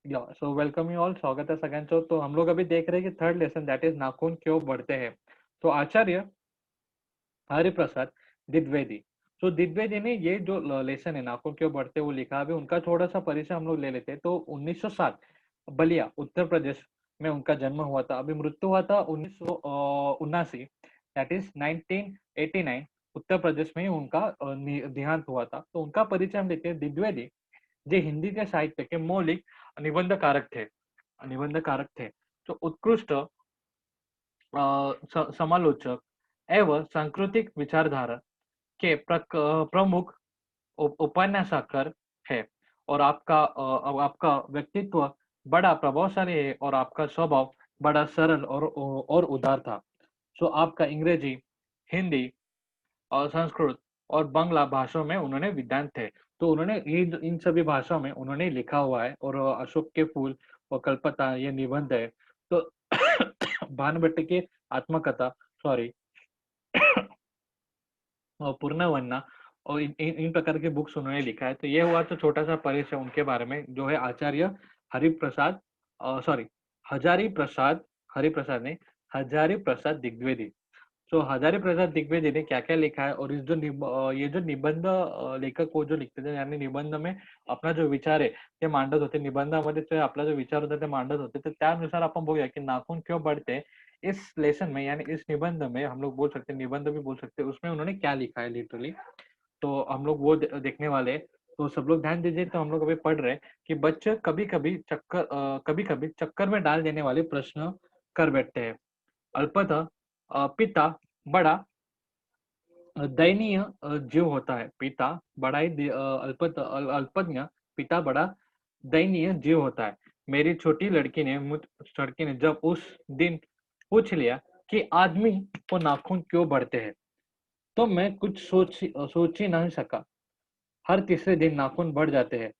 So welcome you all, स्वागत है सगळ्यांचं. तो हम लोग अभी देख रहे हैं कि थर्ड लेसन दैट इज नाखून क्यों बढ़ते हैं. तो आचार्य हरिप्रसाद द्विवेदी. सो द्विवेदी ने ये जो लेसन है नाखून क्यों बढ़ते हैं वो लिखा. अभी उनका थोड़ा सा परिचय हम लोग ले लेते हैं. तो 1907 बलिया उत्तर प्रदेश में उनका जन्म हुआ था. अभी मृत्यु हुआ था 1979 दैट इज 1989 उत्तर प्रदेश में ही उनका देहांत हुआ था. तो उनका परिचय हम लेते हैं. द्विवेदी जे हिंदी के साहित्य के मौलिक निबंधकारक थे जो उत्कृष्ट समालोचक एवं सांस्कृतिक विचारधारा के प्रमुख उपन्यासकार है. और आपका व्यक्तित्व बड़ा प्रभावशाली है और आपका स्वभाव बड़ा सरल और उदार था. सो आपका अंग्रेजी, हिंदी और संस्कृत और बांग्ला भाषाओं में उन्होंने विद्वान थे. तो उन्होंने इन सभी भाषाओं में उन्होंने लिखा हुआ है. और अशोक के फूल और कल्पता ये निबंध है. तो भानभट्ट की आत्मकथा, सॉरी, पूर्णवन्ना और इन प्रकार के बुक्स उन्होंने लिखा है. तो ये हुआ तो छोटा सा परिचय उनके बारे में, जो है आचार्य हरिप्रसाद, सॉरी, हजारी प्रसाद, हरिप्रसाद ने हजारी प्रसाद दिग्वेदी. तो हजारी प्रसाद दिग्वेदी ने क्या क्या लिखा है. और ये जो निबंध लेखक वो जो लिखते थे, यानी निबंध में अपना जो विचार आहे ते मांडत होते. निबंधामध्ये ते आपला जो विचार होता ते मांडत होते. तर त्यानुसार आपण बघूया की नाखून क्यों बढ़ते इस लेसन में, यानी इस निबंध में, हम लोग बोल सकते हैं, निबंध भी बोल सकते हैं, उसमें उन्होंने क्या लिखा है लिटरली. तो हम लोग वो देखने वाले हैं. तो सब लोग ध्यान दीजिए. तो हम लोग अभी पढ़ रहे हैं कि बच्चे कभी कभी चक्कर में डाल देने वाले प्रश्न कर बैठते हैं. अल्पतः पिता बड़ा दयनीय जीव होता है. पिता बड़ा ही अल्पज्ञ पिता बड़ा दयनीय जीव होता है. मेरी छोटी लड़की ने जब उस दिन पूछ लिया कि आदमी को नाखून क्यों बढ़ते हैं, तो मैं कुछ सोच ही नहीं सका. हर तीसरे दिन नाखून बढ़ जाते हैं.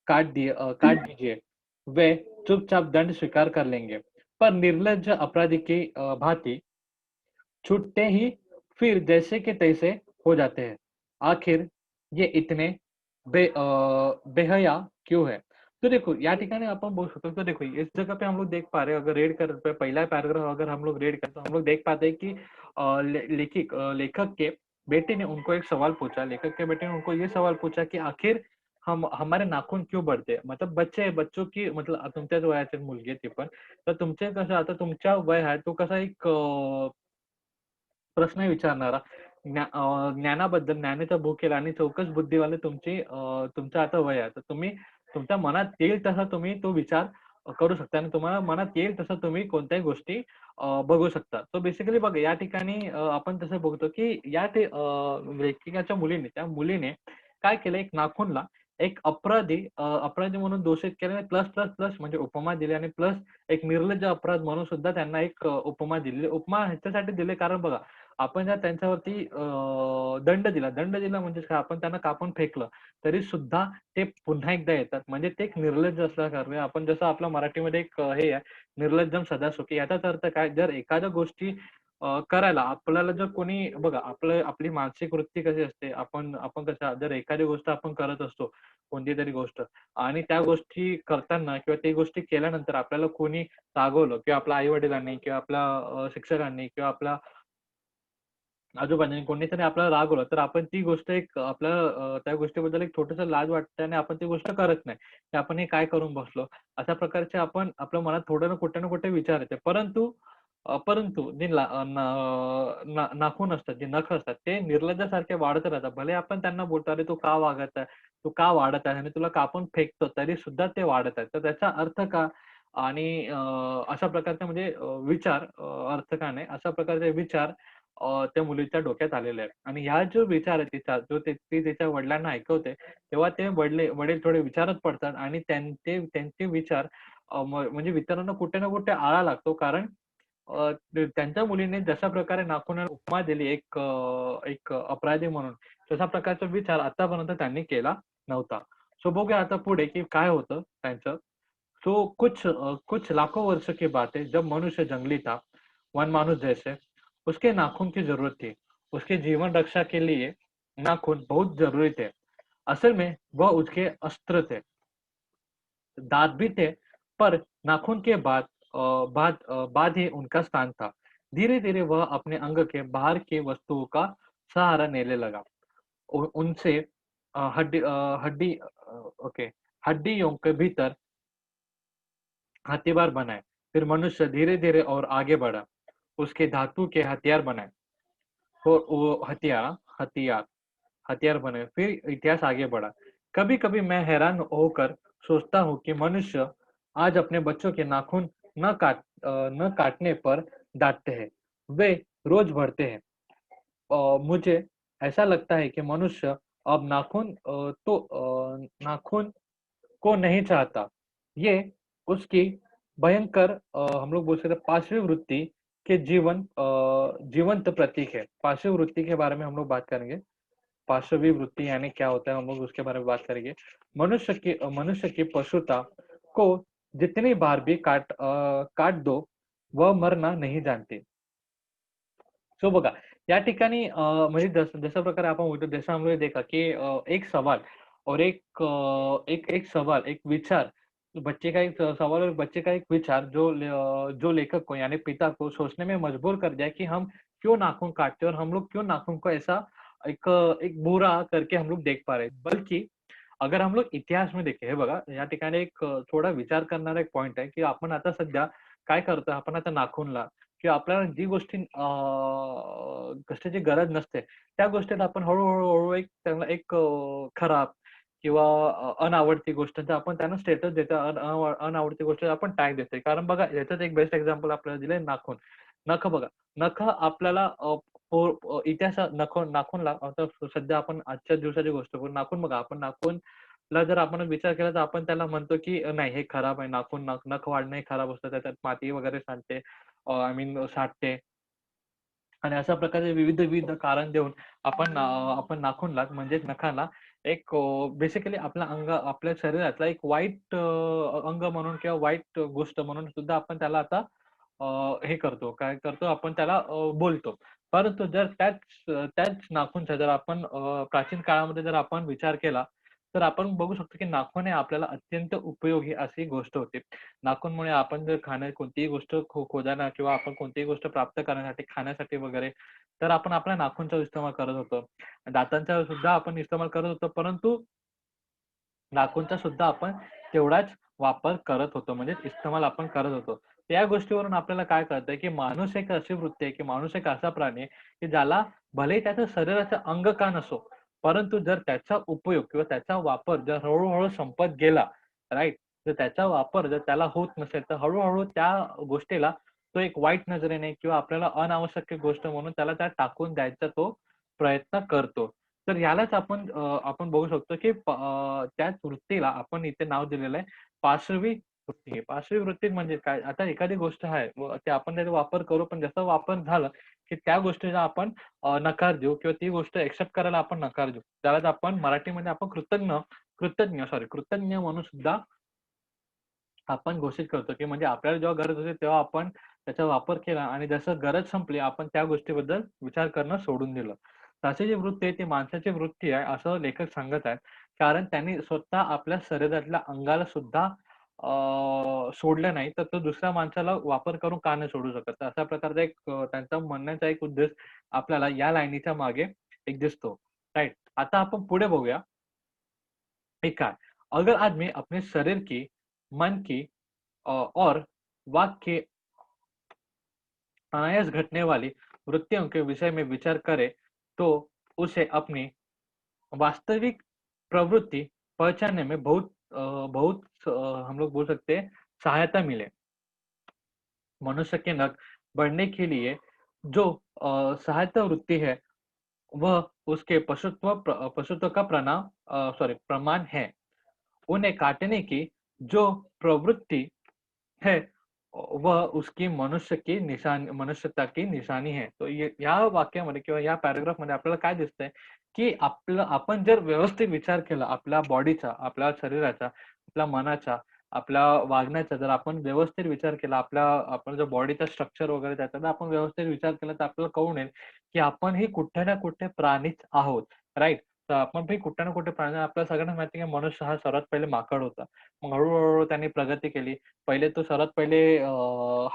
काट दीजिए. वे चुपचाप दंड स्वीकार कर लेंगे. पर निर्लज्ज अपराधी की भांति छूटते ही फिर जैसे के तैसे हो जाते हैं. आखिर ये इतने बेहया क्यों है. तो देखो या ठिकाणी आपण बोलू शकतो. तो देखो इस जगह पे हम लोग देख पा रहे हैं, अगर रीड कर पहला पैराग्राफ अगर हम लोग रीड करें तो हम लोग देख पाते हैं कि लेखक के बेटे ने उनको एक सवाल पूछा. लेखक के बेटे ने उनको ये सवाल पूछा कि आखिर हम हमारे नाखून क्यों बढ़ते हैं. मतलब बच्चों की, मतलब तुमच्याच वयाचे मुलगी आहे ती पण. तर तुमचे कसं, आता तुमच्या वय आहे तो कसा एक प्रश्न विचारणारा, ज्ञानाबद्दल, ज्ञानाच्या भुकेला आणि चौकस बुद्धीवाले तुमचं आता वय आहे. तर तुम्ही तुमच्या मनात येईल तसा तुम्ही तो विचार करू शकता आणि तुम्हाला मनात येईल तसं तुम्ही कोणत्याही गोष्टी बघू शकता. तो बेसिकली बघा या ठिकाणी आपण तसं बघतो की लेखिकाच्या त्या मुलीने काय केलं, एक नाखूनला एक अपराधी म्हणून दोषित केले. प्लस प्लस प्लस म्हणजे उपमा दिली आणि प्लस एक निर्लज्ज अपराध म्हणून सुद्धा त्यांना एक उपमा दिली. उपमा ह्याच्यासाठी दिली कारण बघा, आपण जर त्यांच्यावरती दंड दिला म्हणजे काय, आपण त्यांना कापून फेकलं तरी सुद्धा ते पुन्हा एकदा येतात. म्हणजे ते एक निर्लज्ज असल्याकारणे, आपण जसं आपल्या मराठीमध्ये एक हे आहे, निर्लज्जम सदा सुखी. याचाच अर्थ काय, जर एखाद्या गोष्टी करायला आपल्याला जर कोणी बघा, आपली मानसिक वृत्ती कशी असते, आपण आपण कसं, जर एखादी गोष्ट आपण करत असतो, कोणती तरी गोष्ट, आणि त्या गोष्टी करताना किंवा ते गोष्टी केल्यानंतर आपल्याला कोणी रागवलं किंवा आपल्या आई-वडिलांनी किंवा आपल्या शिक्षकांनी किंवा आपल्या आजोबांनी कोणीतरी आपल्याला रागवलं, तर आपण ती गोष्ट एक आपल्याला त्या गोष्टीबद्दल एक छोटंसं लाज वाटते आणि आपण ती गोष्ट करत नाही, की आपण हे काय करून बसलो. अशा प्रकारचे आपण आपल्या मनात थोडं ना कुठे ना कुठे विचार येते. परंतु जे नाखून असतात, जे नख असतात, ते निर्लज्जासारखे वाढत राहतात. भले आपण त्यांना बोलतो, "अरे तू का वागत आहे? तू का वाढत आहे?" आणि तुला कापून फेकतो, तरी सुद्धा ते वाढत आहेत. तर त्याचा अर्थ का? आणि अशा प्रकारचे म्हणजे अर्थ का नाही, अशा प्रकारचे विचार त्या मुलीच्या डोक्यात आलेले आहेत. आणि ह्या जो विचार आहे तिचा, जो ती तिच्या वडिलांना ऐकवते, तेव्हा ते वडील थोडे विचारात पडतात आणि त्यांचे विचार म्हणजे विचारांना कुठे ना कुठे आळा लागतो. कारण त्यांच्या मुलीने जशा प्रकारे नाखुनाला उपमा दिली एक अपराधी म्हणून, तशा प्रकारचा विचार आतापर्यंत त्यांनी केला नव्हता. सो बघूया आता पुढे की काय होतं त्यांचं. तो कुछ लाखों वर्ष की बात है जब मनुष्य जंगली था, वनमानुष जैसे. उसके नाखून की जरूरत थी. उसके जीवन रक्षा के लिए नाखून बहुत जरूरी थे. असल में वह उसके अस्त्र थे. दांत भी थे पर नाखून के बाद ही उनका स्थान था। धीरे-धीरे वह अपने अंग के बाहर की वस्तुओं का सहारा लेने लगा। उनसे ओके, हड्डियों के भीतर हथियार बनाए। फिर मनुष्य धीरे-धीरे और आगे बढ़ा। उसके धातु के हथियार बनाए और वो हथियार हथियार बने। फिर इतिहास आगे बढ़ा। कभी-कभी मैं हैरान होकर सोचता हूँ कि मनुष्य आज अपने बच्चों के नाखून न काटने पर डाँटते हैं। वे रोज़ बढ़ते हैं। मुझे ऐसा लगता है कि मनुष्य अब नाखून को नहीं चाहता। ये उसकी भयंकर हम लोग बोल सकते हैं पाशवी वृत्ति के जीवंत प्रतीक है। पाशवी वृत्ति के बारे में हम लोग बात करेंगे। पाशवी वृत्ति यानी क्या होता है, हम लोग उसके बारे में बात करेंगे। मनुष्य की पशुता को जितनी बार भी काट दो, वह मरना नहीं जानती। सो बघा, या ठिकाणी म्हणजे जशा प्रकारे आपण बोलतो, जसं आम्ही देखा, की एक सवाल और एक सवाल, एक विचार, बच्चे का एक सवाल और बच्चे का एक विचार जो लेखक को यानी पिता को सोचने में मजबूर कर दिया कि हम क्यों नाखून काटते हैं और हम लोग क्यों नाखून को ऐसा एक बुरा करके हम लोग देख पा रहे हैं। बल्कि अगर हम लोग इतिहास में देखें, हे बघा, या ठिकाणी एक थोडा विचार करणारा एक पॉइंट आहे, की आपण आता सध्या काय करतोय, आपण आता नाखूनला किंवा आपल्याला जी गोष्टी कशाची गरज नसते, त्या गोष्टीला आपण हळू-हळू एक त्यांना एक खराब किंवा अनावडती गोष्ट तर आपण त्यांना स्टेटस देतो. अनावडती गोष्ट आपण टॅग देतोय. कारण बघा, याच्यात एक बेस्ट एक्झाम्पल आपल्याला दिलंय नाखून. नखं बघा, नखं आपल्याला इतिहासात नाखूनला आता सध्या आपण आजच्या दिवसाची गोष्ट करू. नाखून बघा, आपण नाखूनला जर आपण विचार केला तर आपण त्याला म्हणतो, की नाही हे खराब आहे. नख वाढणं हे खराब असतं. त्याच्यात माती वगैरे सांडते. I mean साठते. आणि अशा प्रकारे विविध कारण देऊन आपण नाखूनला म्हणजेच नखाला एक बेसिकली आपल्या शरीरातला एक वाईट अंग म्हणून किंवा वाईट गोष्ट म्हणून सुद्धा आपण त्याला आता हे करतो. काय करतो आपण त्याला बोलतो. परंतु जर त्याच नाखूनचा जर आपण प्राचीन काळामध्ये जर आपण विचार केला, तर आपण बघू शकतो की नाखून हे आपल्याला अत्यंत उपयोगी अशी गोष्ट होती. नाखूनमुळे आपण जर कोणतीही गोष्ट खोदायला किंवा आपण कोणतीही गोष्ट प्राप्त करण्यासाठी, खाण्यासाठी वगैरे, तर आपण आपल्या नाखूनचा इस्तेमाल करत होतो. दातांचा सुद्धा आपण इस्तेमाल करत होतो. परंतु नाखूनचा सुद्धा आपण तेवढाच वापर करत होतो. म्हणजे इस्तेमाल आपण करत होतो. त्या गोष्टीवरून आपल्याला काय कळतंय, की माणूस एक अशी वृत्ती आहे, की माणूस एक असा प्राणी आहे, की ज्याला भलेही त्याच्या शरीराचं अंग का नसो, परंतु जर त्याचा उपयोग किंवा त्याचा वापर जर हळू संपत गेला, राइट? जर त्याचा वापर जर त्याला होत नसेल, तर हळू त्या गोष्टीला तो एक वाईट नजरेने किंवा आपल्याला अनावश्यक गोष्ट म्हणून त्याला त्यात टाकून द्यायचा तो प्रयत्न करतो. तर यालाच आपण बघू शकतो, की त्याच वृत्तीला आपण इथे नाव दिलेलं आहे पाशवी वृत्ती. पाशवी वृत्ती म्हणजे काय? आता एखादी गोष्ट आहे व ते आपण त्याचा वापर करू, पण जसा वापर झाला, की त्या गोष्टीला आपण नकार देऊ किंवा ती गोष्ट एक्सेप्ट करायला आपण नकार देऊ. त्यालाच आपण मराठीमध्ये आपण कृतज्ञ म्हणून सुद्धा आपण घोषित करतो, की म्हणजे आपल्याला जेव्हा गरज होती तेव्हा आपण त्याचा वापर केला आणि जसं गरज संपली आपण त्या गोष्टीबद्दल विचार करणं सोडून दिलं. तशी जी वृत्ती आहे ती माणसाची वृत्ती आहे असं लेखक सांगत आहेत. कारण त्यांनी स्वतः आपल्या शरीरातल्या अंगाला सुद्धा सोडलं नाही, तर तो दुसऱ्या माणसाला वापर करून का नाही सोडू शकत? तर अशा प्रकारचा एक त्यांचा म्हणण्याचा एक उद्देश आपल्याला या लाईनीच्या मागे एक दिसतो. राइट. आता आपण पुढे बघूया, हे काय? अगर आदमी अपने शरीर की, मन की और वाक की अनायास घटने वाली वृत्तियों के विषय में विचार करे, तो उसे अपनी वास्तविक प्रवृत्ति पहचानने में हम लोग बोल सकते हैं सहायता मिले। मनुष्य के नख बढ़ने के लिए जो सहायता वृत्ति है, वह उसके पशुत्व का प्रमाण है। उन्हें काटने की जो प्रवृत्ति है, वह उसकी मनुष्यता की निशानी है. तो या वाक्यामध्ये किंवा या पॅराग्राफमध्ये आपल्याला काय दिसतंय, की आपण जर व्यवस्थित विचार केला आपल्या बॉडीचा, आपल्या शरीराचा, आपल्या मनाचा, आपल्या वागण्याचा जर आपण व्यवस्थित विचार केला, आपण जर बॉडीचा स्ट्रक्चर वगैरे त्याचा जर आपण व्यवस्थित विचार केला, तर आपल्याला कळून येईल, की आपण ही कुठे ना कुठे प्राणीच आहोत. राइट? तर आपण पण कुठे ना कुठे प्राणी आपल्याला सगळ्यांना माहिती आहे की मनुष्य हा सर्वात पहिले माकड होता. मग हळू त्यांनी प्रगती केली. पहिले तो सर्वात पहिले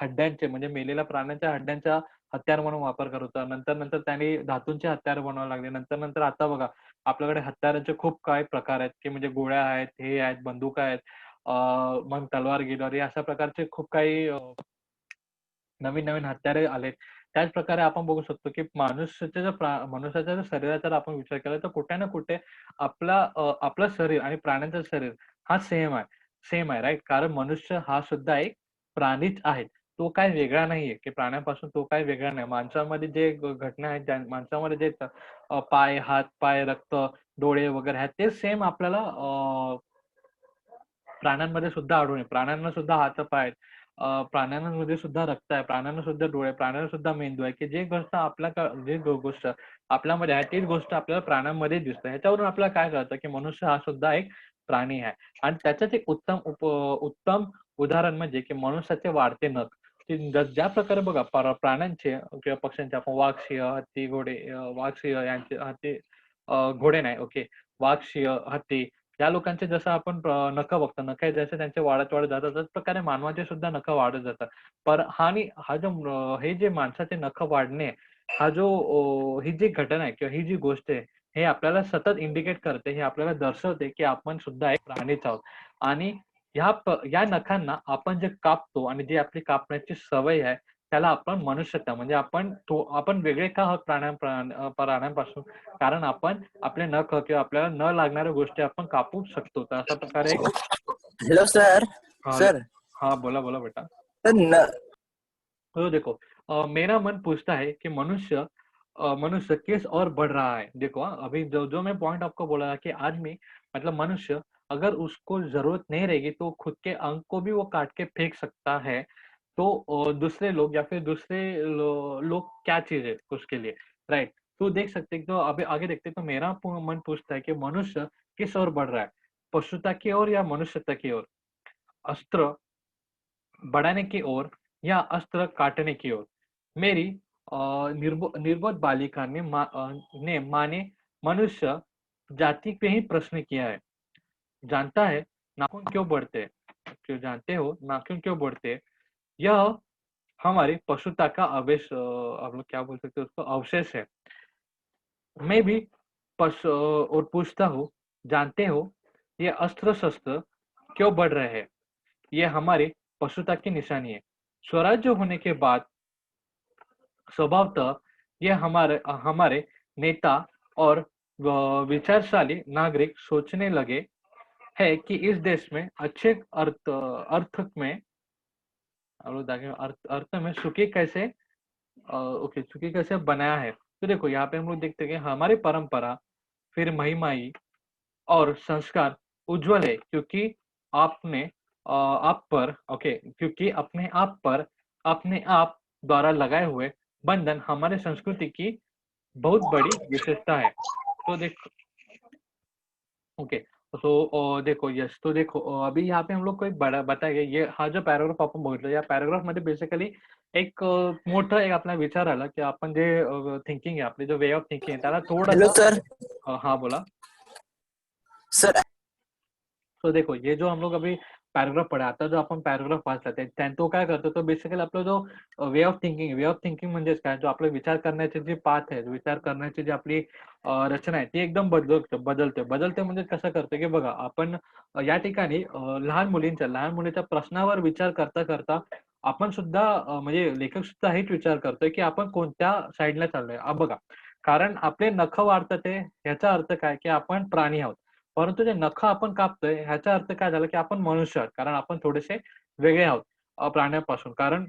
हड्ड्यांचे म्हणजे मेलेल्या प्राण्यांच्या हड्ड्यांचा हत्यार म्हणून वापर करत होता. नंतर त्यांनी धातूंचे हत्यार बनवायला लागले. नंतर आता बघा आपल्याकडे हत्यारांचे खूप काही प्रकार आहेत, की म्हणजे गोळ्या आहेत, हे आहेत, बंदुका आहेत. अ, मग तलवार-गिलवार हे अशा प्रकारचे खूप काही नवीन-नवीन हत्यारे आलेत. त्याच प्रकारे आपण बघू शकतो, की मनुष्याच्या जर शरीराचा जर आपण विचार केला, तर कुठे ना कुठे आपलं शरीर आणि प्राण्यांचं शरीर हा सेम आहे, राइट? कारण मनुष्य हा सुद्धा एक प्राणीच आहे. तो काही वेगळा नाहीये, की प्राण्यापासून तो काही वेगळा नाही. माणसामध्ये जे घटना आहेत, माणसामध्ये जे पाय, हात-पाय, रक्त, डोळे वगैरे आहेत, ते सेम आपल्याला प्राण्यांमध्ये सुद्धा आढळून येईल. प्राण्यांना सुद्धा हात-पाय आहेत. प्राण्यांमध्ये सुद्धा रक्त आहे, प्राण्यांना सुद्धा डोळे आहेत, प्राण्यांना सुद्धा मेंदू आहे, की जे गोष्ट आपल्यामध्ये आहे, तीच गोष्ट आपल्याला प्राण्यांमध्ये दिसते. ह्याच्यावरून आपल्याला काय कळतं, की मनुष्य हा सुद्धा एक प्राणी आहे. आणि त्याचंच एक उत्तम उदाहरण म्हणजे, की मनुष्याचे वाढते नख. की ज्या प्रकारे बघा प्राण्यांचे किंवा पक्ष्यांचे आपण वाघ, सिंह, हत्ती, घोडे वाघ, सिंह यांचे हत्ती घोडे नाही, ओके. वाघ, सिंह, हत्ती या लोकांचे जसं आपण नखं बघतो. नखं जसे त्यांचे वाढत जातात, त्याच प्रकारे मानवाचे सुद्धा नखं वाढत जातात. हा जो हे जे माणसाचे नखं वाढणे, हा जो ही जी घटना आहे किंवा ही जी गोष्ट आहे, हे आपल्याला सतत इंडिकेट करते, हे आपल्याला दर्शवते, की आपण सुद्धा एक प्राणीच आहोत. आणि या नखांना आपण जे कापतो आणि जी आपली कापण्याची सवय आहे, त्याला आपण मनुष्यता म्हणजे आपण वेगळे का आहोत प्राण्यांपासून? कारण आपण आपले नख किंवा आपल्याला न लागणाऱ्या गोष्टी आपण कापू शकतो. तर अशा प्रकारे एक हेलो सर। हाँ, सर हाँ, बोला बेटा। सर न तो देखो मेरा मन पूछता है कि मनुष्य किस ओर बढ़ रहा है? देखो अभी जो जो मैं पॉइंट आपको बोला कि आदमी मतलब मनुष्य अगर उसको ज़रूरत नहीं रहेगी तो खुद के अंग को भी वो काट के फेंक सकता है। तो दूसरे लोग या फिर दूसरे लोग क्या चीज़ है उसके लिए, राइट? तो देख सकते हैं तो अभी आगे देखते हैं तो मेरा मन पूछता है कि मनुष्य किस ओर बढ़ रहा है? पशुता की ओर या मनुष्यता की ओर? अस्त्र बढ़ाने की ओर या अस्त्र काटने की ओर? मेरी निर्बोध बालिका ने माँ ने मनुष्य जाति पे ही प्रश्न किया है। जानता है नाखून क्यों बढ़ते हैं? क्यों जानते हो नाखून क्यों बढ़ते हैं? यह हमारी पशुता का आप लोग क्या बोल सकते हो उसको अवशेष है। मैं भी और पूछता हूँ, जानते हो ये अस्त्र-शस्त्र क्यों बढ़ रहे हैं? ये हमारी पशुता की निशानी है। स्वराज्य होने के बाद स्वभावतः ये हमारे नेता और विचारशाली नागरिक सोचने लगे हैं कि इस देश में अच्छे अर्थ में हम लोग देखें अर्थ में सुखी कैसे बनाया है। तो देखो यहाँ पे हम लोग देखते हैं कि हमारी परंपरा, फिर महिमाई और संस्कार उज्ज्वल है क्योंकि आपने आप पर ओके क्योंकि अपने आप द्वारा लगाए हुए बंधन हमारे संस्कृति की बहुत बड़ी विशेषता है। तो देखो ओके तो देखो यस तो देखो अभी यहाँ पे हम लोग को एक बड़ा बताया गया ये हा जो पॅराग्राफ आपण बघितला या पॅराग्राफ मध्ये बेसिकली एक मोठा एक आपला विचार आला की आपण जे थिंकिंग आहे आपली जो वे ऑफ थिंकिंग आहे त्याला हेलो थोडासा सर। हाँ बोला सर तो देखो ये जो हम लोग अभी पॅराग्राफ पढ़ा आता जो आपण पॅराग्राफ वाचला तो काय करतो तो बेसिकली आपला जो वे ऑफ थिंकिंग म्हणजेच काय जो आपला विचार करण्याची जी पाथ आहे विचार करण्याची जी आपली रचना आहे ती एकदम बदलते म्हणजे कसं करते की बघा आपण या ठिकाणी लहान मुलीच्या प्रश्नावर विचार करता करता आपण सुद्धा म्हणजे लेखक सुद्धा हेच विचार करतोय की आपण कोणत्या साईडला चाललोय बघा कारण आपले नख वाढतात ते ह्याचा अर्थ काय की आपण प्राणी आहोत परंतु जे नखं आपण कापतोय ह्याचा अर्थ काय झाला, की आपण मनुष्य आहोत. कारण आपण थोडेसे वेगळे आहोत प्राण्यापासून. कारण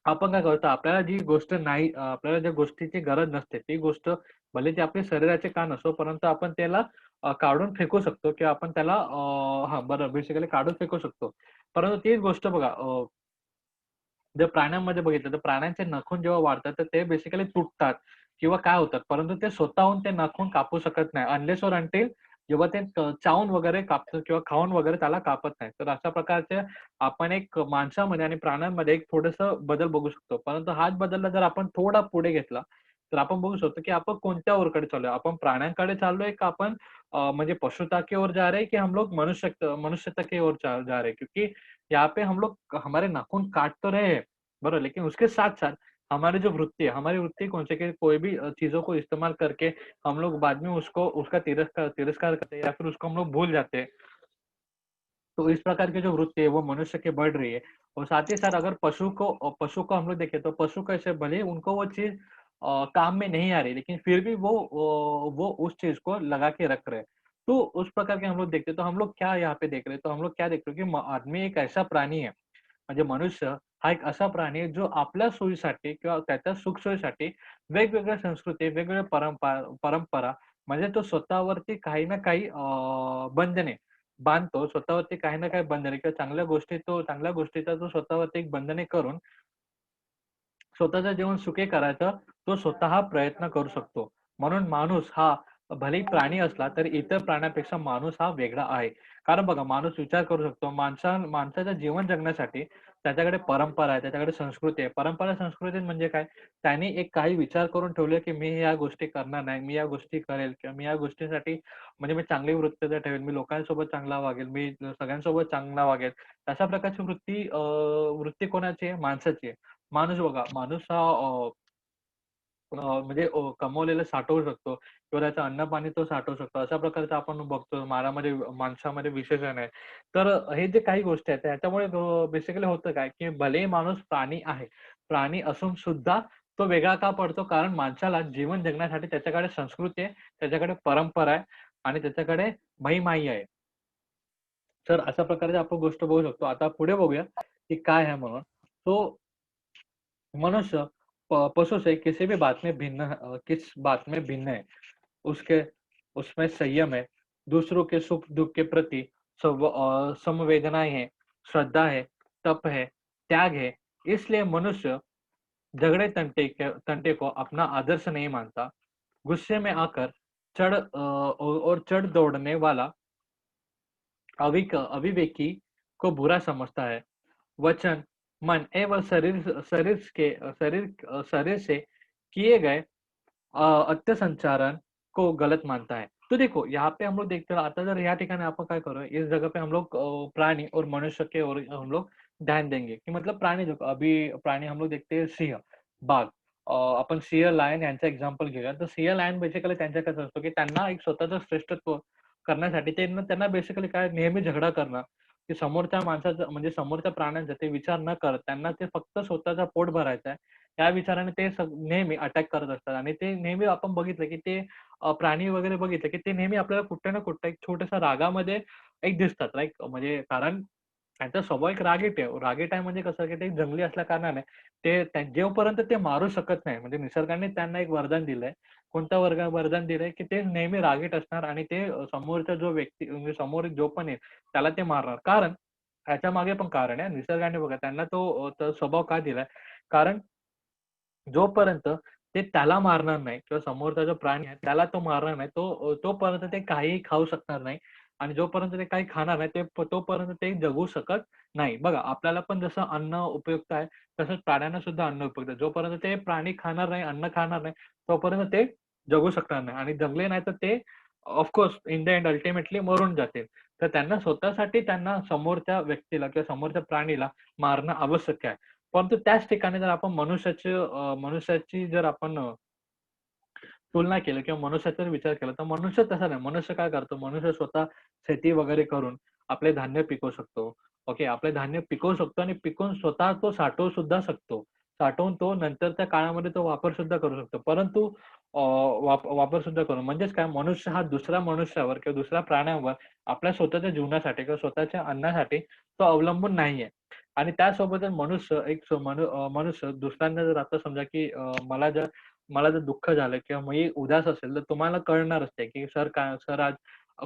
आपण काय करतो, आपल्याला ज्या गोष्टीची गरज नसते, ती गोष्ट भले ती आपल्या शरीराचे का नसो, परंतु आपण त्याला काढून फेकू शकतो किंवा आपण त्याला हां, बरं बेसिकली काढून फेकू शकतो. परंतु तीच गोष्ट बघा जर प्राण्यांमध्ये बघितलं तर प्राण्यांचे नखून जेव्हा वाढतात तर ते बेसिकली तुटतात किंवा काय होतात परंतु ते स्वतःहून ते नखून कापू शकत नाही अनलेस ऑर अंटिल जेव्हा ते चावून वगैरे कापतात किंवा खाऊन वगैरे त्याला कापत नाही तर अशा प्रकारचे आपण एक माणसामध्ये आणि प्राण्यांमध्ये एक थोडंसं बदल बघू शकतो परंतु हाच बदलला जर आपण थोडा पुढे घेतला तर आपण बघू शकतो की आपण कोणत्या ओरकडे चाललोय. आपण प्राण्यांकडे चाललोय का आपण म्हणजे पशुता की ओर जा रहे हैं कि हम लोग मनुष्यता की ओर जा रहे हैं, क्योंकि यहाँ पे हम लोग हमारे नाखून काट तो रहे हैं, बराबर, लेकिन उसके साथ-साथ हमारी जो वृत्ति है, हमारी वृत्ति कौन से कि कोई भी चीज़ों को इस्तेमाल करके हम लोग बाद में उसका तिरस्कार करते हैं या फिर उसको हम लोग भूल जाते हैं। तो इस प्रकार की जो वृत्ति है वो मनुष्य की बढ़ रही है। और साथ ही साथ अगर पशु को हम लोग देखें तो पशु कैसे, भले ही उनको वो चीज़ काम में नहीं आ रही, लेकिन फिर भी वो उस चीज़ को लगा के रख रहे हैं। तो उस प्रकार के हम लोग देखते हैं, तो हम लोग क्या यहाँ पे देख रहे हैं, तो हम लोग क्या देख रहे हैं कि आदमी एक ऐसा प्राणी आहे, म्हणजे मनुष्य हा एक असा प्राणी आहे जो आपल्या सोयीसाठी किंवा त्याच्या सुखसोयीसाठी वेगवेगळ्या संस्कृती, वेगवेगळ्या परंपरा म्हणजे तो स्वतःवरती काही ना काही बंधने बांधतो. स्वतःवरती काही ना काही बंधने किंवा चांगल्या गोष्टीचा तो स्वतःवरती एक बंधने करून स्वतःचं जीवन सुखी करायचा तो स्वतः प्रयत्न करू शकतो. म्हणून माणूस हा भलेही प्राणी असला तरी इतर प्राण्यापेक्षा माणूस हा वेगळा आहे. कारण बघा, माणूस विचार करू शकतो. माणसाचं जीवन जगण्यासाठी त्याच्याकडे परंपरा आहे, त्याच्याकडे संस्कृती आहे. परंपरा संस्कृती म्हणजे काय? त्याने एक काही विचार करून ठेवले, की मी या गोष्टी करणार नाही, मी या गोष्टी करेल किंवा मी या गोष्टींसाठी म्हणजे मी चांगली वृत्तीचा ठेवेल, मी लोकांसोबत चांगला वागेल, मी सगळ्यांसोबत चांगला वागेल. अशा प्रकारची वृत्ती कोणाची आहे? माणसाची आहे. माणूस बघा, माणूस हा म्हणजे कमवलेलं साठवू शकतो किंवा त्याचं अन्न-पाणी तो साठवू शकतो. अशा प्रकारचं आपण बघतो माणसामध्ये विशेषण आहे. तर हे जे काही गोष्टी आहेत त्याच्यामुळे बेसिकली होतं काय, की भलेही माणूस प्राणी आहे. प्राणी असून सुद्धा तो वेगळा का पडतो? कारण माणसाला जीवन जगण्यासाठी त्याच्याकडे संस्कृती आहे, त्याच्याकडे परंपरा आहे आणि त्याच्याकडे महिमाई आहे. तर अशा प्रकारची आपण गोष्ट बघू शकतो. आता पुढे बघूया, की काय आहे म्हणून. तो मनुष्य पशु से किस बात में भिन्न है? उसके उसमें संयम है, दूसरों के सुख-दुःख के प्रति संवेदनाएँ हैं, श्रद्धा है, तप है, त्याग है। इसलिए मनुष्य तंटे को अपना आदर्श नहीं मानता। गुस्से में आकर चढ़ दौड़ने वाला अविवेकी को बुरा समझता है। वचन, मन एवं शरीर से किए गए अत्य संचारण को गलत मानता है। तो देखो यहाँ पे हम लोग देखते हैं, आता जर या ठिकाणी आपण काय करू, इस जगह पे हम लोग प्राणी और मनुष्य के ओर हम लोग ध्यान देंगे, कि मतलब प्राणी देखो, अभी प्राणी हम लोग देखते हैं सिंह, बाघ, आपण सिंह, लायन यांचं एक्झाम्पल घेऊया. तर सिंह, लायन बेसिकली त्यांचं कसं असतं, की त्यांना एक स्वतःचं श्रेष्ठत्व करण्यासाठी त्यांना बेसिकली काय नेहमी झगडा करणं, की समोरच्या माणसाचं म्हणजे समोरच्या प्राण्यांचा ते विचार न करत त्यांना ते फक्त स्वतःचं पोट भरायचं आहे. त्या विचाराने ते नेहमी अटॅक करत असतात आणि ते नेहमी आपण बघितलं, की ते प्राणी वगैरे बघितलं, की ते नेहमी आपल्याला कुठे ना कुठे एक छोट्याशा रागामध्ये एक दिसतात. लाइक म्हणजे कारण त्यांचा स्वभाव एक रागीट आहे. रागीट आहे म्हणजे कसं, की ते जंगली असल्या कारणाने जोपर्यंत ते मारू शकत नाही, म्हणजे निसर्गाने त्यांना एक वरदान दिलंय. कोणतं वरदान दिलंय, की ते नेहमी रागीट असणार आणि ते समोरचा जो व्यक्ती म्हणजे समोर जो पण आहे त्याला ते मारणार. कारण ह्याच्यामागे पण कारण आहे. निसर्गाने बघा त्यांना तो स्वभाव का दिलाय? कारण जोपर्यंत ते त्याला मारणार नाही किंवा समोरचा जो प्राणी आहे त्याला तो मारणार नाही, तोपर्यंत ते काहीही खाऊ शकणार नाही आणि जोपर्यंत ते काही खाणार नाही, तोपर्यंत ते जगू शकत नाही. बघा, आपल्याला पण जसं अन्न उपयुक्त आहे, तसंच प्राण्यांना सुद्धा अन्न उपयुक्त आहे. जोपर्यंत ते प्राणी खाणार नाही, अन्न खाणार नाही, तोपर्यंत ते जगू शकणार नाही आणि जगले नाही तर ते इन द एंड अल्टिमेटली मरून जातील. तर त्यांना समोरच्या व्यक्तीला किंवा समोरच्या प्राणीला मारणं आवश्यक आहे. परंतु त्याच ठिकाणी जर आपण मनुष्याची जर आपण तुलना केली किंवा मनुष्याचा जर विचार केला, तर मनुष्य तसा नाही. मनुष्य काय करतो? मनुष्य स्वतः शेती वगैरे करून आपले धान्य पिकवू शकतो. ओके. आपले धान्य पिकवू शकतो आणि पिकवून स्वतः तो साठवू सुद्धा शकतो. साठवून तो नंतरच्या काळामध्ये तो वापर सुद्धा करू शकतो. परंतु वापर सुद्धा करू म्हणजेच काय, मनुष्य हा दुसऱ्या मनुष्यावर किंवा दुसऱ्या प्राण्यावर आपल्या स्वतःच्या जीवनासाठी किंवा स्वतःच्या अन्नासाठी तो अवलंबून नाहीये. आणि त्यासोबतच मनुष्य दुसऱ्यांदा जर आता समजा, की मला जर दुःख झालं किंवा मी उदास असेल, तर तुम्हाला कळणारच आहे, की सर आज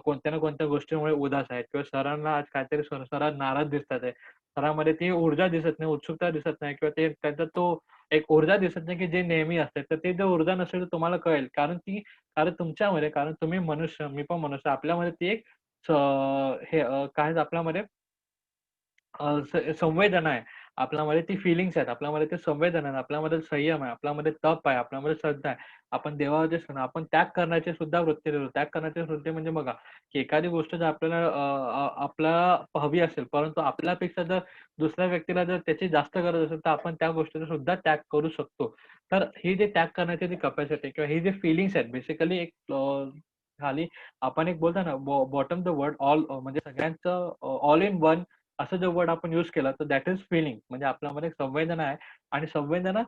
कोणत्या ना कोणत्या गोष्टीमुळे उदास आहेत किंवा सरांना आज काहीतरी सर आज नाराज दिसतात आहे. सरांमध्ये ती ऊर्जा दिसत नाही, उत्सुकता दिसत नाही किंवा त्यांचा तो एक ऊर्जा दिसत नाही, की जे नेहमी असते. तर ते जर ऊर्जा नसेल तर तुम्हाला कळेल. कारण तुम्ही मनुष्य, मी पण मनुष्य, आपल्यामध्ये ती एक स हे काय आपल्यामध्ये संवेदना आहे आपल्यामध्ये ती फिलिंग्स आहेत, आपल्यामध्ये ते संवेदना आहेत, आपल्यामध्ये संयम आहे, आपल्यामध्ये तप आहे, आपल्यामध्ये श्रद्धा आहे. आपण देवाचे सण, आपण त्याग करण्याची सुद्धा वृत्ती देतो. त्याग करण्याची वृत्ती म्हणजे बघा, की एखादी गोष्ट जर आपल्याला आपल्याला हवी असेल, परंतु आपल्यापेक्षा जर दुसऱ्या व्यक्तीला जर त्याची जास्त गरज असेल, तर आपण त्या गोष्टीचा सुद्धा त्याग करू शकतो. तर ही जी त्याग करण्याची जी कपॅसिटी किंवा ही जी फीलिंग्स आहेत बेसिकली एक खाली आपण एक बोलतो ना बॉटम द वर्ड ऑल म्हणजे सगळ्यांचं ऑल इन वन असं जर वर्ड आपण यूज केला तर दॅट इज फीलिंग म्हणजे आपल्यामध्ये एक संवेदना आहे आणि संवेदना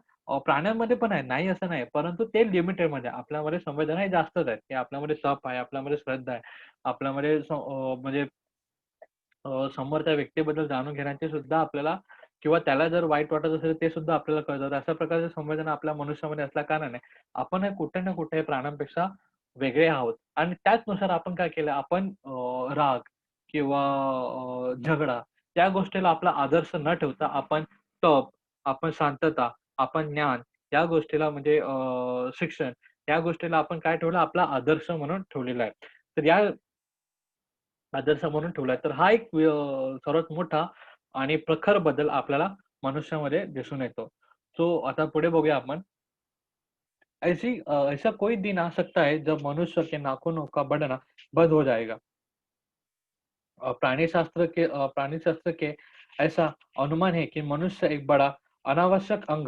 प्राण्यांमध्ये पण आहे, नाही असं नाही. परंतु ते लिमिटेडमध्ये आपल्यामध्ये संवेदना हे जास्तच आहेत, की आपल्यामध्ये तप आहे, आपल्यामध्ये श्रद्धा आहे, आपल्यामध्ये म्हणजे समोरच्या व्यक्तीबद्दल जाणून घेण्याची सुद्धा आपल्याला किंवा त्याला जर वाईट वाटत असेल ते सुद्धा आपल्याला कळतं. तर अशा प्रकारच्या संवेदना आपल्या मनुष्यामध्ये असल्या कारणाने आपण हे कुठे ना कुठे प्राण्यांपेक्षा वेगळे आहोत आणि त्याचनुसार आपण काय केलं आपण राग किंवा झगडा त्या गोष्टीला आपला आदर्श न ठेवता आपण तप, आपण शांतता, आपण ज्ञान या गोष्टीला म्हणजे शिक्षण या गोष्टीला आपण काय ठेवलं आपला आदर्श म्हणून ठेवलेला आहे. तर या आदर्श म्हणून ठेवलाय. तर हा एक सर्वात मोठा आणि प्रखर बदल आपल्याला मनुष्यामध्ये दिसून येतो. सो आता पुढे बघूया आपण. ऐसा कोई दिन आ सकता है जब मनुष्य के नाखूनों का बढ़ना बंद हो जाएगा। प्राणीशास्त्र के ऐसा अनुमान है कि मनुष्य एक बड़ा अनावश्यक अंग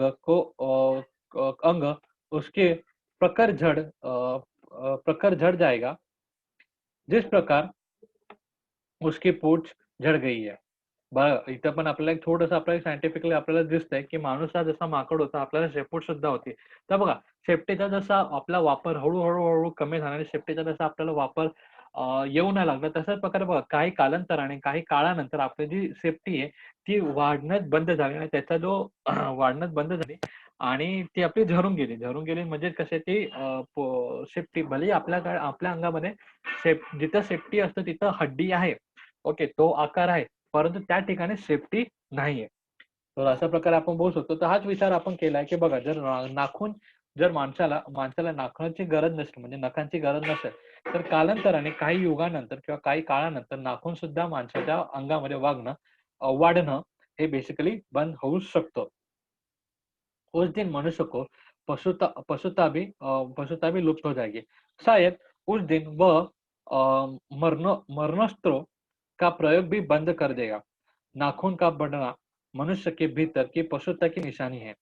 उसके प्रखर झड़ जाएगा, जिस प्रकार उसकी पूंछ झड़ गई है. बघा, इथं पण आपल्याला एक थोडंसं आपल्याला सायंटिफिकली आपल्याला दिसतंय, की माणूस हा जसा माकड होता, आपल्याला शेपूट सुद्धा होती. तर बघा, शेपटीचा जसा आपला वापर हळू कमी झाला आणि शेपटीचा जसा आपल्याला वापर येऊ नाही लागला, तशाच प्रकारे बघा काही कालांतराने, काही काळानंतर आपली जी शेपटी आहे, ती वाढण्यास बंद झाली आणि त्याचा जो वाढण्यास बंद झाली आणि ती आपली झरून गेली. झरून गेली म्हणजे कशी ती शेपटी भलेही आपल्या अंगामध्ये जिथं शेपटी असतं तिथं हड्डी आहे. ओके, तो आकार आहे. परंतु त्या ठिकाणी सेफ्टी नाहीये. तर अशा प्रकारे आपण बोलू शकतो. तर हाच विचार आपण केलाय, की बघा जर नाखून जर माणसाला नाखुनाची गरज नसेल, म्हणजे नखांची गरज नसेल, तर कालांतराने काही युगानंतर किंवा काही काळानंतर नाखून सुद्धा माणसाच्या अंगामध्ये वाढणं हे बेसिकली बंद होऊ शकतं. उस दिन मनुष्य को पशुता भी लुप्त हो जाएगी। शायद उस दिन वह मरणोस्त्रों का प्रयोग भी बंद कर देगा। नाखून का बढ़ना मनुष्य के भीतर की पशुता की निशानी है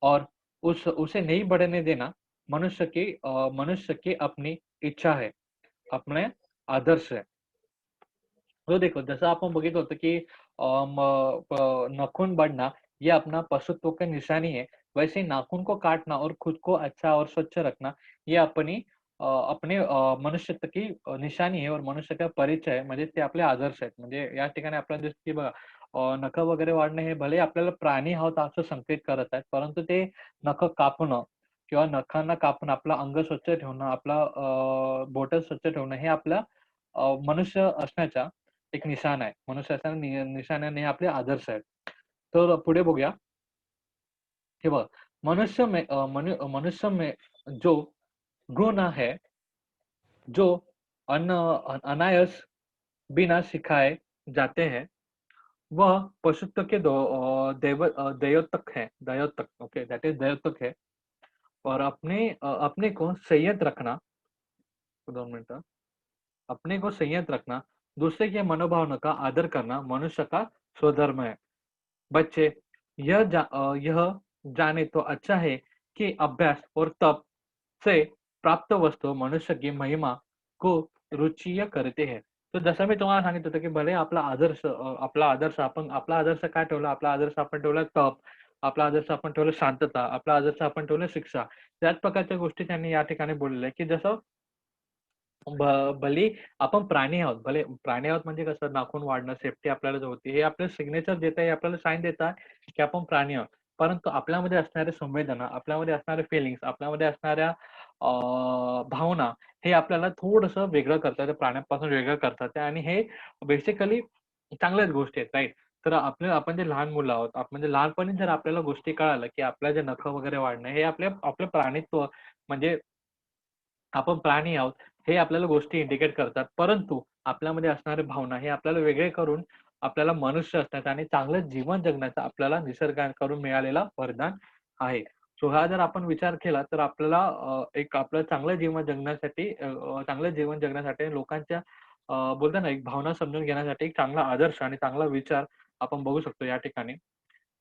और उस उसे नहीं बढ़ने देना मनुष्य की अपनी इच्छा है, अपने आदर्श है. तो देखो जसं आपण बघितलं होतं की नाखून बढ़ना ये अपना पशुत्व का निशानी है. वैसे ही नाखून को काटना और खुद को अच्छा और स्वच्छ रखना ये अपने मनुष्यत्व की निशानी है और मनुष्य का परिचय आहे. म्हणजे ते आपले आदर्श आहेत. म्हणजे या ठिकाणी आपल्याला दिसतं की बघा नखं वगैरे वाढणे हे भले आपल्याला प्राणी आहोत असं संकेत करत आहेत. परंतु ते नखं कापणं किंवा नखांना कापून आपलं अंग स्वच्छ ठेवणं, आपला बोटं स्वच्छ ठेवणं हे आपल्या मनुष्य असण्याच्या एक निशाण आहे. मनुष्य असणाऱ्या निशाण्याने हे आपले आदर्श आहेत. तर पुढे बघूया. हे बघा, मनुष्य में जो गुण है, जो अनायास बिना सिखाए जाते हैं, वह पशुत्व के द्योतक है. द्योतक, ओके, दैट इज द्योतक है. और अपने को संयत रखना, 2 मिनटं. अपने को संयत रखना, दूसरे के मनोभावना का आदर करना मनुष्य का स्वधर्म है. बच्चे यह जाने तो अच्छा है कि अभ्यास और तप से प्राप्त वस्तू मनुष्य की महिमा को रुचीय करते हैं. तर जसं मी तुम्हाला सांगितलं होतं, की भले आपला आदर्श काय ठेवला? आपला आदर्श आपण ठेवला तप, आपला आदर्श आपण ठेवला शांतता, आपला आदर्श आपण ठेवला शिक्षा. त्याच प्रकारच्या गोष्टी त्यांनी या ठिकाणी बोललेल्या आहे, की जसं भले आपण प्राणी आहोत. भले प्राणी आहोत म्हणजे कसं नाखून वाढणं, सेफ्टी आपल्याला जो होती, हे आपलं सिग्नेचर देत आहे, आपल्याला साईन देत आहे, की आपण प्राणी आहोत. परंतु आपल्यामध्ये असणाऱ्या संवेदना, आपल्यामध्ये असणाऱ्या फीलिंग्स, आपल्यामध्ये असणाऱ्या भावना हे आपल्याला थोडंसं वेगळं करतात. त्या प्राण्यांपासून वेगळं करतात आणि हे बेसिकली चांगल्याच गोष्टी आहेत, राइट? तर आपण जे लहान मुलं आहोत, म्हणजे लहानपणी जर आपल्याला गोष्टी कळाल्या, की आपल्या जे नखं वगैरे वाढणं हे आपलं प्राणित्व म्हणजे आपण प्राणी आहोत, हे आपल्याला गोष्टी इंडिकेट करतात. परंतु आपल्यामध्ये असणाऱ्या भावना हे आपल्याला वेगळे करून आपल्याला मनुष्य असण्याचा आणि चांगलं जीवन जगण्याचा आपल्याला निसर्गाकडून मिळालेला वरदान आहे. सो हा जर आपण विचार केला तर आपल्याला एक आपलं चांगलं जीवन जगण्यासाठी चांगलं जीवन जगण्यासाठी लोकांच्या बोलतो ना, एक भावना समजून घेण्यासाठी एक चांगला आदर्श आणि चांगला विचार आपण बघू शकतो या ठिकाणी.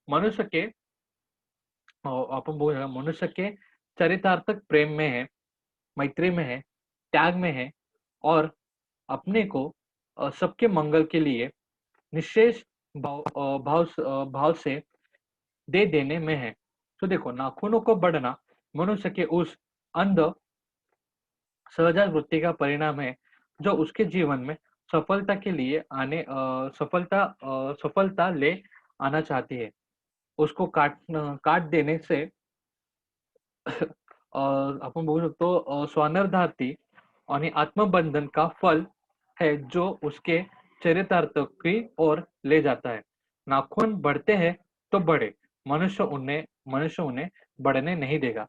मनुष्य के अपन बोल मनुष्य के चरितार्थक प्रेम में है, मैत्री में है, त्याग में है और अपने को सबके मंगल के लिए निःशेष भाव से दे देने में है। तो देखो नाखूनों को बढ़ना मनुष्य के उस अंध सहजात वृत्ति का परिणाम है, जो उसके जीवन में सफलता के लिए सफलता ले आना चाहती है। उसको काट देने से आपण बघू शकतो स्वानर्धाती आणि आत्मबंधन का फल है जो उसके चरितार्थ की ओर ले जाता है। नाखून बढ़ते हैं तो बढ़े, मनुष्य उन्हें बढ़ने नहीं देगा.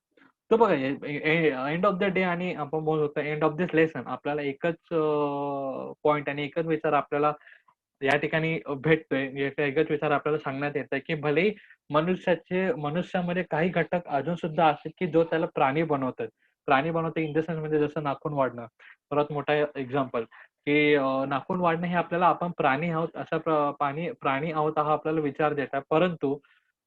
तो बघा एंड ऑफ द डे आणि आपण बोलू शकतो एंड ऑफ दिस लेसन आपल्याला एकच पॉइंट आणि एकच विचार आपल्याला या ठिकाणी भेटतोय. एकच विचार आपल्याला सांगण्यात येतंय, की भलेही मनुष्यामध्ये काही घटक अजून सुद्धा असतील, की जो त्याला प्राणी बनवतात. प्राणी बनवते इन द सेन्स म्हणजे जसं नाखून वाढणं. सर्वात मोठा एक्झाम्पल, की नाखून वाढणं हे आपल्याला आपण प्राणी आहोत अशा प्राणी आहोत हा आपल्याला विचार देतात. परंतु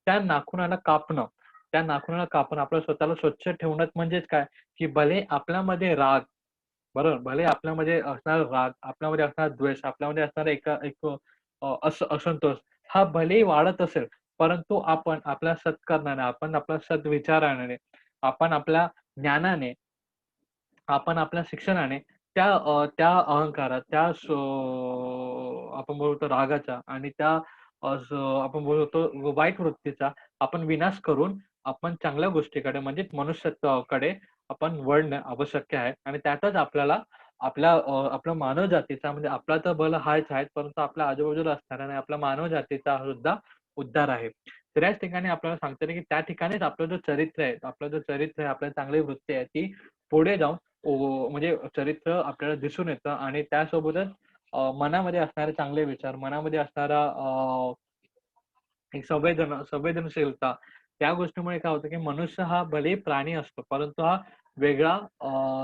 त्या नाखुनाला कापणं, त्या नाखुनाला कापून आपलं स्वतःला स्वच्छ ठेवणं म्हणजेच काय, की भले आपल्यामध्ये राग बरोबर. भले आपल्यामध्ये असणारा राग, आपल्यामध्ये असणारा द्वेष, आपल्यामध्ये असणारा एक असंतोष हा भलेही वाढत असेल, परंतु आपण आपल्या सत्कर्माने, आपण आपल्या सद्विचाराने, आपण आपल्या ज्ञानाने, आपण आपल्या शिक्षणाने त्या अहंकारात, आपण बोलतो रागाचा आणि त्या आपण बोलतो वाईट वृत्तीचा आपण विनाश करून आपण चांगल्या गोष्टीकडे म्हणजेच मनुष्यत्वाकडे आपण वळणं आवश्यक आहे आणि त्यातच आपल्याला आपल्या मानव जातीचा म्हणजे आपला तर भलं हाच आहे, परंतु आपल्या आजूबाजूला असणारा आणि आपल्या मानव जातीचा सुद्धा उद्धार आहे. तर याच ठिकाणी आपल्याला सांगता येईल, की त्या ठिकाणीच आपलं जो चरित्र आहे, आपली चांगली वृत्ती आहे, ती पुढे जाऊन म्हणजे चरित्र आपल्याला दिसून येतं आणि त्यासोबतच मनामध्ये असणारे चांगले विचार, मनामध्ये असणारा एक संवेदनशीलता, त्या गोष्टीमुळे काय होतं, की मनुष्य हा भलेही प्राणी असतो, परंतु हा वेगळा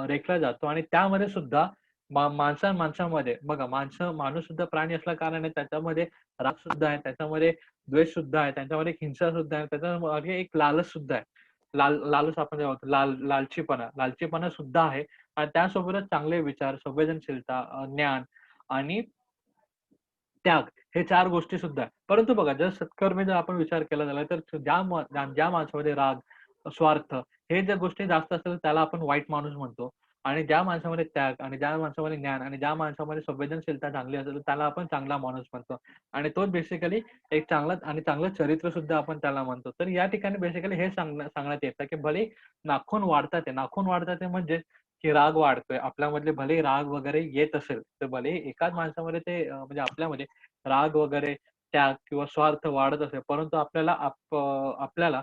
रेखला जातो आणि त्यामध्ये सुद्धा माणसांमध्ये बघा माणूस सुद्धा प्राणी असल्या कारणाने त्याच्यामध्ये राग सुद्धा आहे, त्याच्यामध्ये द्वेष सुद्धा आहे, त्यांच्यामध्ये एक हिंसा सुद्धा आहे, त्याच्यामागे एक लालच सुद्धा आहे. लालच आपण जे म्हणतो लालचीपणा सुद्धा आहे आणि त्यासोबतच चांगले विचार, संवेदनशीलता, ज्ञान आणि त्याग हे 4 गोष्टी सुद्धा आहे. परंतु बघा जर सत्कर्मी जर आपण विचार केला झाला तर ज्या माणसामध्ये राग, स्वार्थ हे ज्या गोष्टी जास्त असतील त्याला आपण वाईट माणूस म्हणतो आणि ज्या माणसामध्ये त्याग आणि ज्या माणसामध्ये ज्ञान आणि ज्या माणसामध्ये संवेदनशीलता चांगली असेल तर त्याला आपण चांगला माणूस म्हणतो आणि तो बेसिकली एक चांगलं चरित्र सुद्धा आपण त्याला म्हणतो. तर या ठिकाणी बेसिकली हे सांगण्यात येतं, की भले नाखून वाढतात आहे म्हणजे की राग वाढतोय. आपल्यामधले भलेही राग वगैरे येत असेल, तर भलेही एकाच माणसामध्ये ते म्हणजे आपल्यामध्ये राग वगैरे, त्याग किंवा स्वार्थ वाढत असेल, परंतु आपल्याला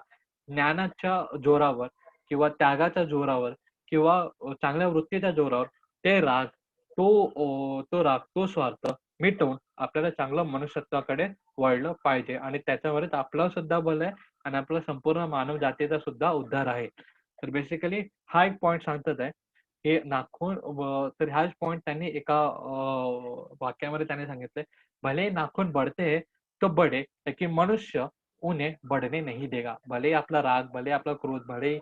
ज्ञानाच्या जोरावर किंवा त्यागाच्या जोरावर किंवा चांगल्या वृत्तीच्या जोरावर ते राग, तो स्वार्थ मिटवून आपल्याला चांगलं मनुष्यत्वाकडे वळलं पाहिजे आणि त्याच्यावरच आपलं सुद्धा भलं आहे आणि आपलं संपूर्ण मानव जातीचा सुद्धा उद्धार आहे. तर बेसिकली हा एक पॉइंट सांगतात आहे. हे तर हाच पॉइंट त्यांनी एका वाक्यामध्ये त्यांनी सांगितलंय, "भले नाखून बढ़ते हैं तो बढ़े, लेकिन मनुष्य उन्हें बढ़ने नहीं देगा." भलेही आपला राग, भले आपला क्रोध, भलेही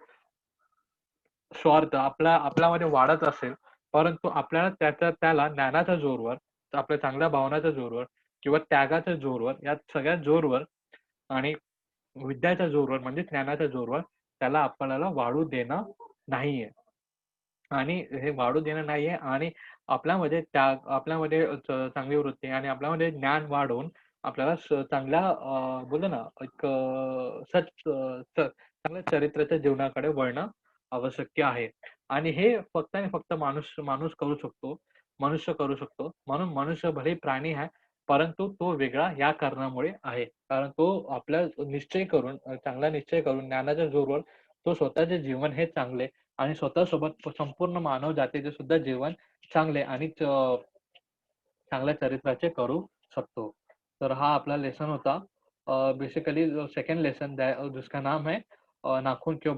स्वार्थ आपल्यामध्ये वाढत असेल, परंतु आपल्याला त्याला ज्ञानाच्या जोरवर, आपल्या चांगल्या भावनाच्या जोरवर किंवा त्यागाच्या जोरवर, या सगळ्या जोरवर आणि विद्याच्या जोरवर म्हणजे ज्ञानाच्या जोरवर त्याला आपल्याला वाढू देणं नाहीये. आणि हे वाढू देणं नाहीये आणि आपल्यामध्ये चांगली वृत्ती आणि आपल्यामध्ये ज्ञान वाढवून आपल्याला चांगल्या बोललो ना एक चांगल्या चरित्राच्या जीवनाकडे वळणं आवश्यक आहे. आणि हे फक्त आणि फक्त माणूस करू शकतो. मनुष्य करू शकतो. म्हणून मनुष्य भलेही प्राणी आहे, परंतु तो वेगळा या कारणामुळे आहे. कारण तो आपला चांगला निश्चय करून ज्ञानाच्या जोरावर तो स्वतःचे जीवन हे चांगले आणि स्वतःसोबत संपूर्ण मानव जातीचे सुद्धा जीवन चांगले आणि चांगल्या चरित्राचे करू शकतो. तर हा आपला लेसन होता बेसिकली सेकंड लेसन जिसका नाम है नाखून क्यों